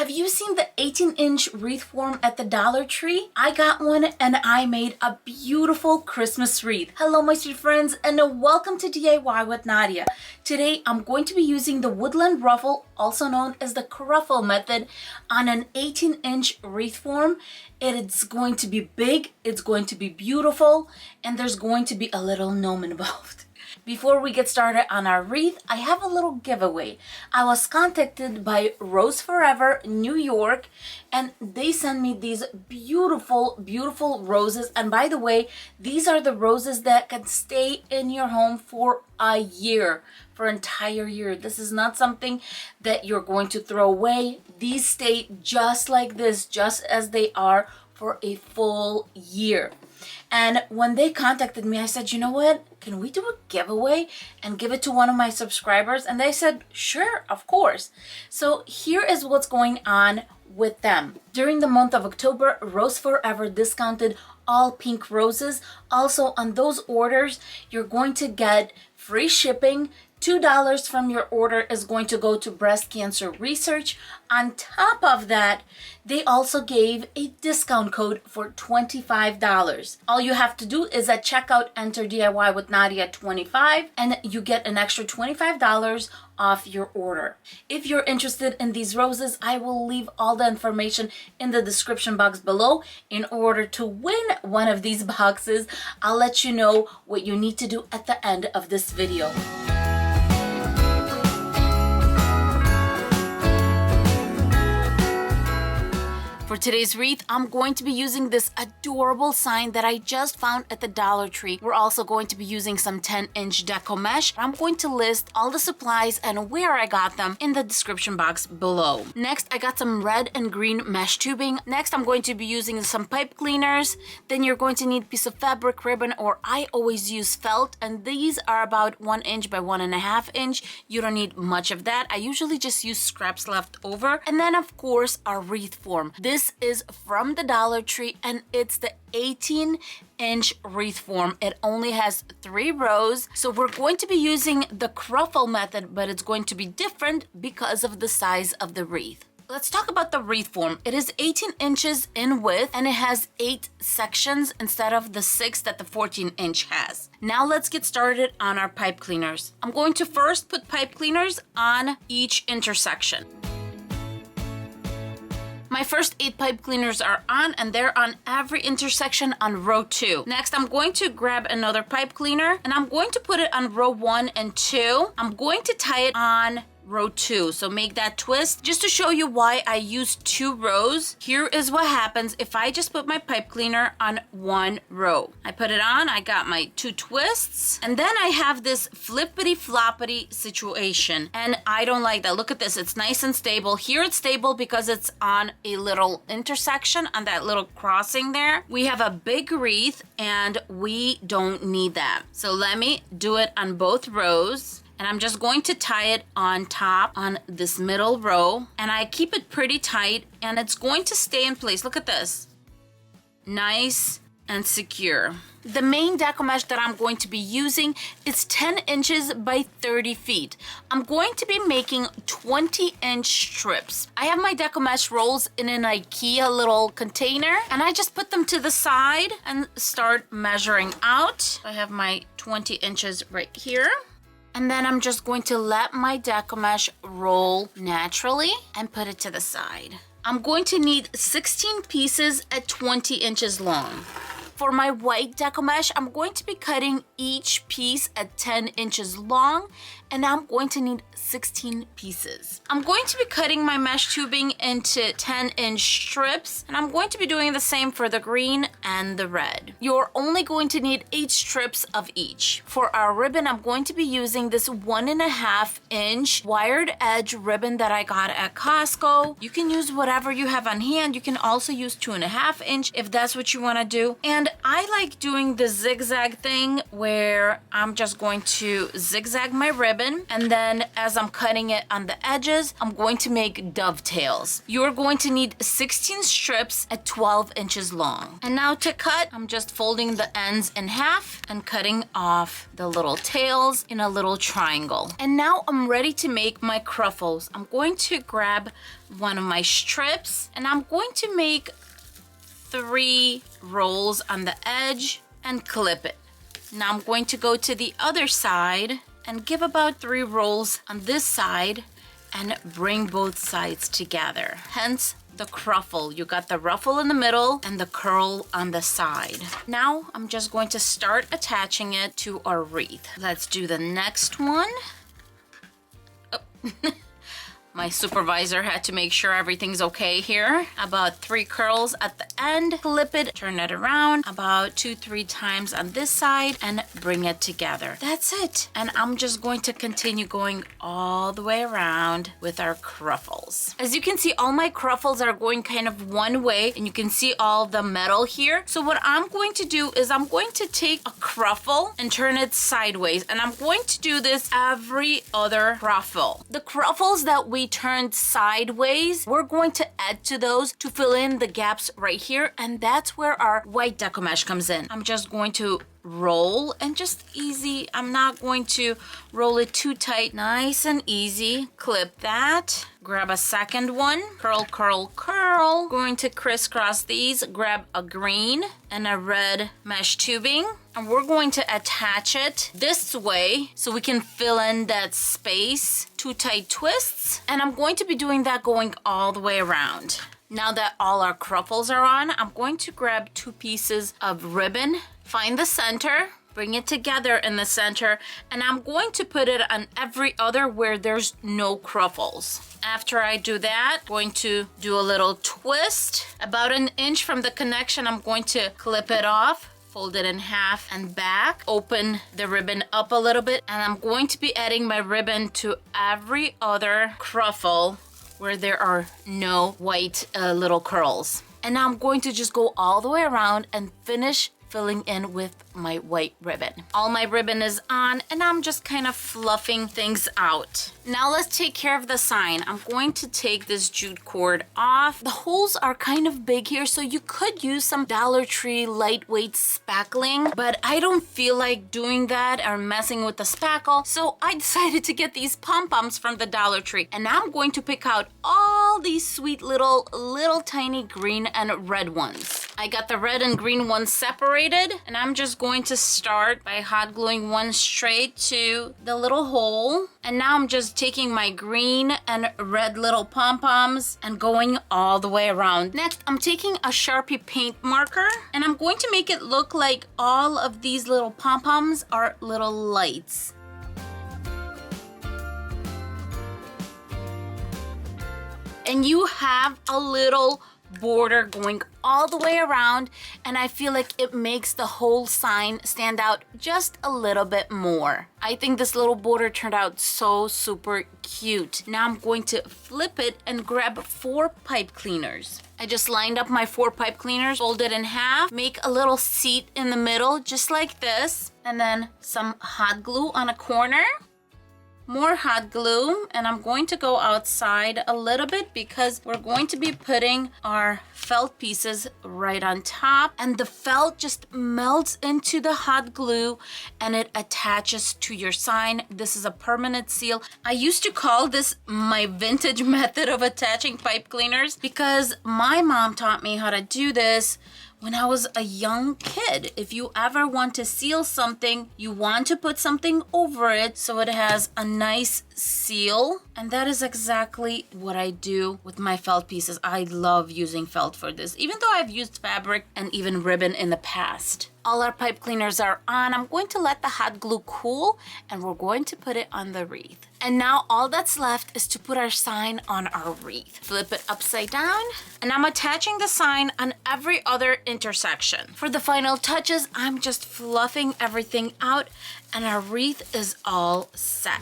Have you seen the 18-inch wreath form at the Dollar Tree? I got one and I made a beautiful Christmas wreath. Hello my sweet friends and welcome to DIY with Nadia. Today I'm going to be using the Woodland Ruffle, also known as the Cruffle method, on an 18-inch wreath form. It's going to be big, it's going to be beautiful, and there's going to be a little gnome involved. Before we get started on our wreath, I have a little giveaway. I was contacted by Rose Forever, New York, and they sent me these beautiful, beautiful roses. And by the way, these are the roses that can stay in your home for a year, for an entire year. This is not something that you're going to throw away. These stay just like this, just as they are, for a full year. And when they contacted me, I said, you know what? Can we do a giveaway and give it to one of my subscribers? And they said, sure, of course. So here is what's going on with them. During the month of October, Rose Forever discounted all pink roses. Also, on those orders, you're going to get free shipping. $2 from your order is going to go to breast cancer research. On top of that, they also gave a discount code for $25. All you have to do is at checkout enter DIY with Nadia 25 and you get an extra $25 off your order. If you're interested in these roses, I will leave all the information in the description box below. In order to win one of these boxes, I'll let you know what you need to do at the end of this video. For today's wreath, I'm going to be using this adorable sign that I just found at the Dollar Tree. We're also going to be using some 10-inch deco mesh. I'm going to list all the supplies and where I got them in the description box below. Next, I got some red and green mesh tubing. Next, I'm going to be using some pipe cleaners. Then you're going to need a piece of fabric, ribbon, or I always use felt, and these are about 1 inch by 1.5 inch. You don't need much of that. I usually just use scraps left over. And then, of course, our wreath form. This is from the Dollar Tree and it's the 18-inch wreath form. It only has 3 rows. So we're going to be using the Cruffle method, but it's going to be different because of the size of the wreath. Let's talk about the wreath form. It is 18 inches in width and it has 8 sections instead of the 6 that the 14-inch has. Now let's get started on our pipe cleaners. I'm going to first put pipe cleaners on each intersection. My first 8 pipe cleaners are on and they're on every intersection on row 2. Next, I'm going to grab another pipe cleaner and I'm going to put it on row 1 and 2. I'm going to tie it on row 2, so make that twist. Just to show you why I use 2 rows, here is what happens if I just put my pipe cleaner on 1 row. I put it on, I got my 2 twists, and then I have this flippity floppity situation, and I don't like that. Look at this, it's nice and stable. Here it's stable because it's on a little intersection, on that little crossing there. We have a big wreath and we don't need that. So let me do it on both rows. And I'm just going to tie it on top on this middle row. And I keep it pretty tight and it's going to stay in place. Look at this. Nice and secure. The main deco mesh that I'm going to be using is 10 inches by 30 feet. I'm going to be making 20-inch strips. I have my deco mesh rolls in an IKEA little container and I just put them to the side and start measuring out. I have my 20 inches right here. And then I'm just going to let my deco mesh roll naturally and put it to the side. I'm going to need 16 pieces at 20 inches long. For my white deco mesh, I'm going to be cutting each piece at 10 inches long and I'm going to need 16 pieces. I'm going to be cutting my mesh tubing into 10-inch strips and I'm going to be doing the same for the green and the red. You're only going to need 8 strips of each. For our ribbon, I'm going to be using this 1.5 inch wired edge ribbon that I got at Costco. You can use whatever you have on hand. You can also use 2.5 inch if that's what you want to do. And And I like doing the zigzag thing where I'm just going to zigzag my ribbon, and then as I'm cutting it on the edges, I'm going to make dovetails. You're going to need 16 strips at 12 inches long. And now to cut, I'm just folding the ends in half and cutting off the little tails in a little triangle. And now I'm ready to make my Cruffles. I'm going to grab one of my strips and I'm going to make 3 rolls on the edge and clip it. Now I'm going to go to the other side and give about 3 rolls on this side and bring both sides together. Hence the Cruffle. You got the ruffle in the middle and the curl on the side. Now I'm just going to start attaching it to our wreath. Let's do the next one. Oh. My supervisor had to make sure everything's okay here. About 3 curls at the end. Clip it, turn it around about 2-3 times on this side and bring it together. That's it. And I'm just going to continue going all the way around with our Cruffles. As you can see, all my Cruffles are going kind of one way and you can see all the metal here. So what I'm going to do is I'm going to take a Cruffle and turn it sideways. And I'm going to do this every other Cruffle. The Cruffles that we turned sideways, we're going to add to those to fill in the gaps right here, and that's where our white deco mesh comes in. I'm just going to roll and just easy. I'm not going to roll it too tight. Nice and easy. Clip that. Grab a second one. Curl, curl, curl. Going to crisscross these. Grab a green and a red mesh tubing. And we're going to attach it this way so we can fill in that space. 2 tight twists. And I'm going to be doing that going all the way around. Now that all our Cruffles are on, I'm going to grab 2 pieces of ribbon. Find the center, bring it together in the center, and I'm going to put it on every other where there's no Cruffles. After I do that, I'm going to do a little twist. About 1 inch from the connection, I'm going to clip it off, fold it in half and back, open the ribbon up a little bit, and I'm going to be adding my ribbon to every other Cruffle where there are no white little curls. And now I'm going to just go all the way around and finish filling in with my white ribbon. All my ribbon is on and I'm just kind of fluffing things out. Now let's take care of the sign. I'm going to take this jute cord off. The holes are kind of big here, so you could use some Dollar Tree lightweight spackling, but I don't feel like doing that or messing with the spackle, so I decided to get these Pom Poms from the Dollar Tree. And now I'm going to pick out all these sweet little tiny green and red ones. I got the red and green ones separated, and I'm just going to start by hot gluing one straight to the little hole. And now I'm just taking my green and red little pom-poms and going all the way around. Next, I'm taking a Sharpie paint marker and I'm going to make it look like all of these little pom-poms are little lights. And you have a little border going all the way around, and I feel like it makes the whole sign stand out just a little bit more. I think this little border turned out so super cute. Now I'm going to flip it and grab 4 pipe cleaners. I just lined up my 4 pipe cleaners, fold it in half, make a little seat in the middle just like this, and then some hot glue on a corner. More hot glue, and I'm going to go outside a little bit because we're going to be putting our felt pieces right on top, and the felt just melts into the hot glue and it attaches to your sign. This is a permanent seal. I used to call this my vintage method of attaching pipe cleaners because my mom taught me how to do this when I was a young kid. If you ever want to seal something, you want to put something over it so it has a nice seal. And that is exactly what I do with my felt pieces. I love using felt for this, even though I've used fabric and even ribbon in the past. All our pipe cleaners are on. I'm going to let the hot glue cool and we're going to put it on the wreath. And now all that's left is to put our sign on our wreath. Flip it upside down, and I'm attaching the sign on every other intersection. For the final touches, I'm just fluffing everything out and our wreath is all set.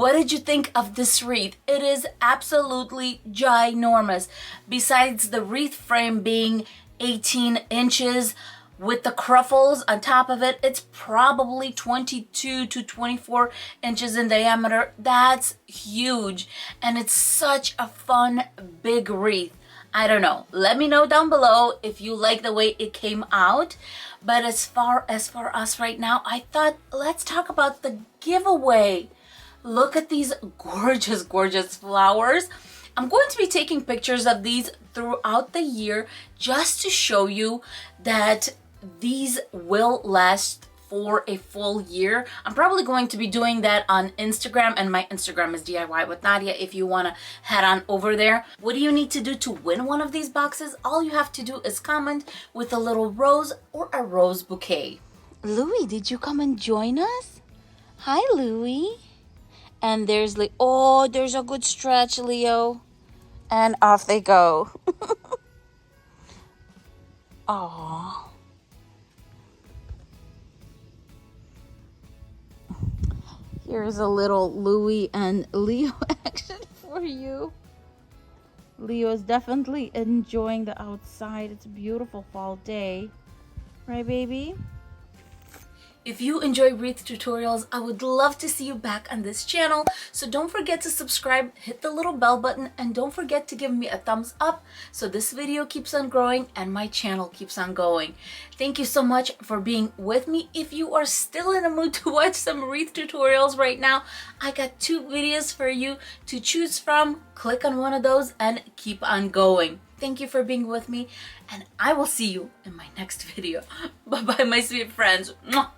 What did you think of this wreath? It is absolutely ginormous. Besides the wreath frame being 18 inches, with the Cruffles on top of it, it's probably 22 to 24 inches in diameter. That's huge. And it's such a fun, big wreath. I don't know. Let me know down below if you like the way it came out. But as far as for us right now, I thought let's talk about the giveaway. Look at these gorgeous, gorgeous flowers. I'm going to be taking pictures of these throughout the year just to show you that these will last for a full year. I'm probably going to be doing that on Instagram, and my Instagram is DIY with Nadia if you want to head on over there. What do you need to do to win one of these boxes? All you have to do is comment with a little rose or a rose bouquet. Louie, did you come and join us? Hi, Louie. And there's Leo. Oh, there's a good stretch, Leo. And off they go. Aww. Here's a little Louie and Leo action for you. Leo is definitely enjoying the outside. It's a beautiful fall day. Right, baby? If you enjoy wreath tutorials, I would love to see you back on this channel. So don't forget to subscribe, hit the little bell button, and don't forget to give me a thumbs up so this video keeps on growing and my channel keeps on going. Thank you so much for being with me. If you are still in the mood to watch some wreath tutorials right now, I got 2 videos for you to choose from. Click on one of those and keep on going. Thank you for being with me, and I will see you in my next video. Bye-bye, my sweet friends. Mwah.